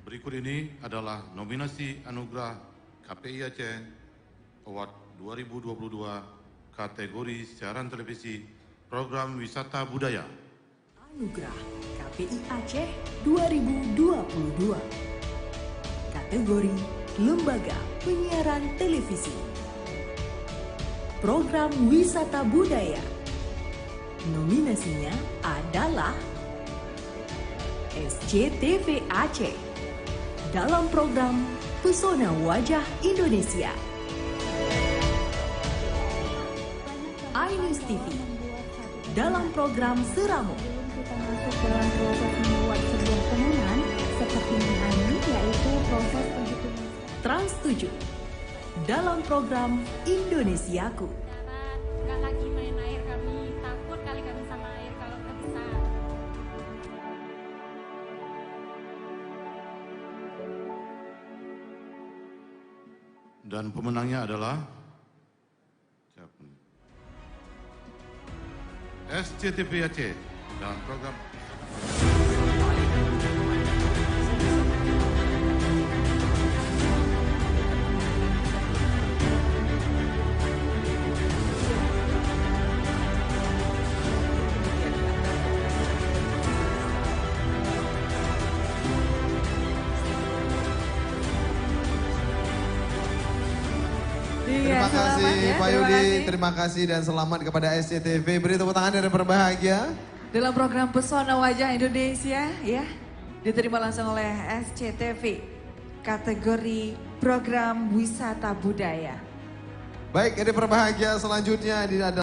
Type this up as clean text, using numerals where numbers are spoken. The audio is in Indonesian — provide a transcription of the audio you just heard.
Berikut ini adalah nominasi Anugerah KPI Aceh Award 2022 kategori siaran televisi program wisata budaya. Anugerah KPI Aceh 2022 kategori Lembaga Penyiaran Televisi Program Wisata Budaya. Nominasinya adalah SCTV Aceh dalam program Pesona Wajah Indonesia, iNews TV dalam program Seramu, Kita masuk dalam proses membuat sebuah temuan seperti ini, yaitu proses penghitungan. Trans 7 dalam program Indonesiaku, Nggak lagi main air, kami takut kali kami sama air kalau nggak bisa. Dan pemenangnya adalah SCTV Aceh dalam program Terima kasih Pak Yudi, terima kasih dan selamat kepada SCTV. Beri tepuk tangan dari berbahagia. Dalam program Pesona Wajah Indonesia ya, diterima langsung oleh SCTV kategori program wisata budaya. Baik, ini berbahagia selanjutnya adalah